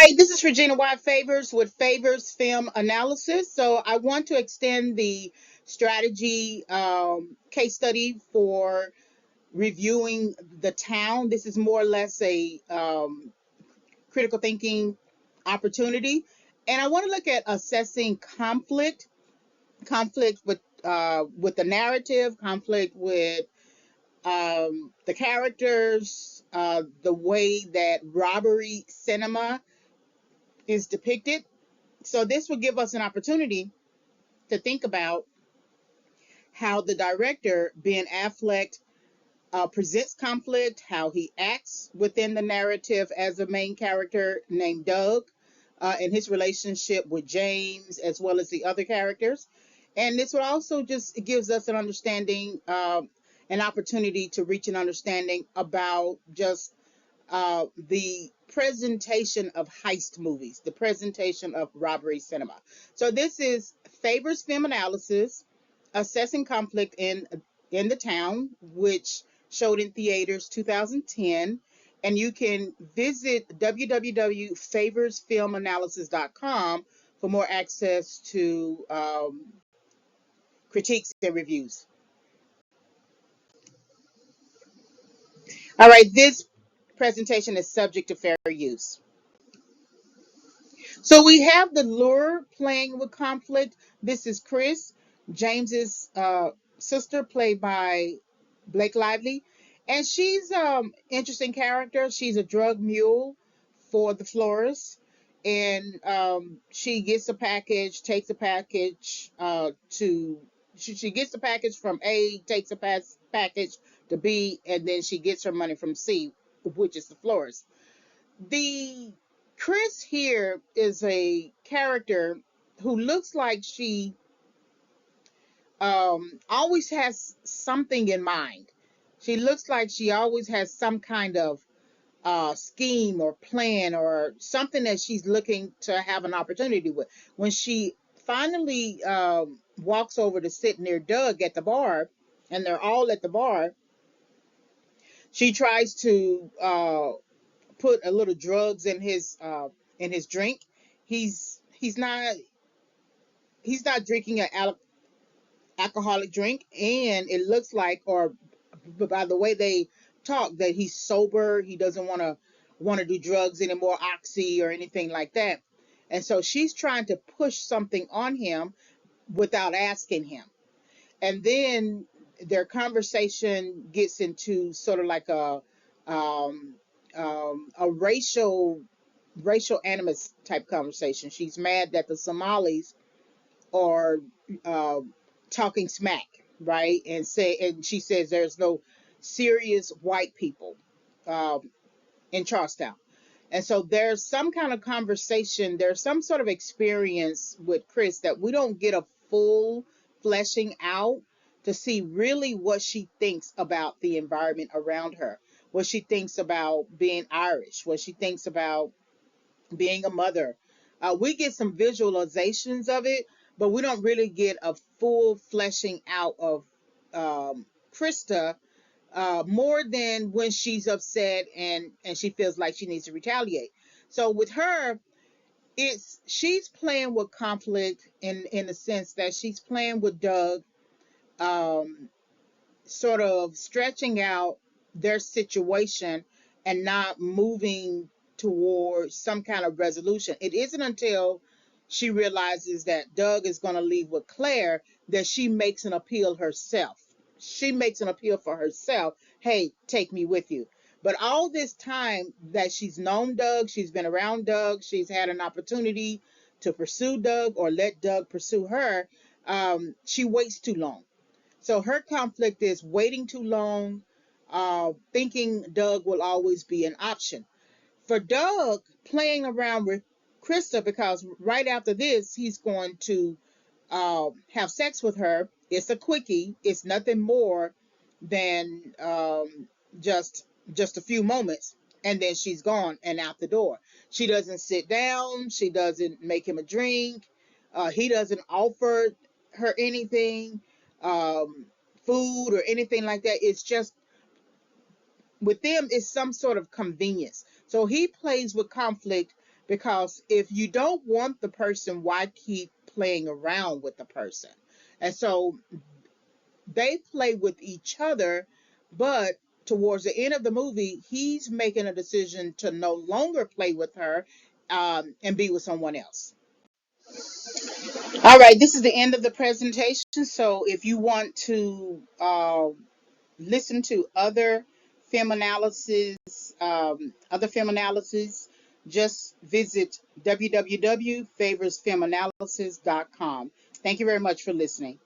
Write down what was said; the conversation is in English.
Hi, this is Regina White Favors with Favors Film Analysis. So I want to extend the strategy case study for reviewing The Town. This is more or less a critical thinking opportunity. And I want to look at assessing conflict with the narrative, conflict with the characters, the way that robbery cinema is depicted. So this will give us an opportunity to think about how the director, Ben Affleck, presents conflict, how he acts within the narrative as a main character named Doug, and his relationship with James, as well as the other characters. And this will also just gives us an understanding, an opportunity to reach an understanding about just the presentation of heist movies, the presentation of robbery cinema. So this is Favors Film Analysis, assessing conflict in the town, which showed in theaters 2010. And you can visit www.favorsfilmanalysis.com for more access to critiques and reviews. All right, this presentation is subject to fair use. So we have the lure playing with conflict. This is Chris, James's sister, played by Blake Lively, and she's interesting character. She's a drug mule for the florist, and she gets a package, takes a package to. She gets the package from A, takes a package to B, and then she gets her money from C, which is the florist. The Chris here is a character who looks like she always has something in mind. She looks like she always has some kind of scheme or plan or something that she's looking to have an opportunity with. When she finally walks over to sit near Doug at the bar, and they're all at the bar, she tries to put a little drugs in his drink. He's not drinking an alcoholic drink, and it looks like, or by the way they talk, that he's sober. He doesn't want to do drugs anymore, oxy or anything like that. And so she's trying to push something on him without asking him. And then their conversation gets into sort of like a racial animus type conversation. She's mad that the Somalis are uh, talking smack, right? And she says there's no serious white people um, in Charlestown. And so there's some kind of conversation, there's some sort of experience with Chris that we don't get a full fleshing out to see really what she thinks about the environment around her, what she thinks about being Irish, what she thinks about being a mother. We get some visualizations of it, but we don't really get a full fleshing out of Krista, more than when she's upset and she feels like she needs to retaliate. So with her, it's she's playing with conflict in the sense that she's playing with Doug, um, sort of stretching out their situation and not moving towards some kind of resolution. It isn't until she realizes that Doug is going to leave with Claire that she makes an appeal herself. She makes an appeal for herself. Hey, take me with you. But all this time that she's known Doug, she's been around Doug, she's had an opportunity to pursue Doug or let Doug pursue her. She waits too long. So her conflict is waiting too long, thinking Doug will always be an option. For Doug, playing around with Krista, because right after this, he's going to have sex with her. It's a quickie. It's nothing more than just a few moments, and then she's gone and out the door. She doesn't sit down. She doesn't make him a drink. He doesn't offer her anything, um, food or anything like that. It's just with them, it's some sort of convenience. So he plays with conflict Because if you don't want the person, why keep playing around with the person? And so they play with each other, but towards the end of the movie, he's making a decision to no longer play with her, and be with someone else. All right, this is the end of the presentation. So if you want to listen to other film analysis, just visit www.favorsfilmanalysis.com. Thank you very much for listening.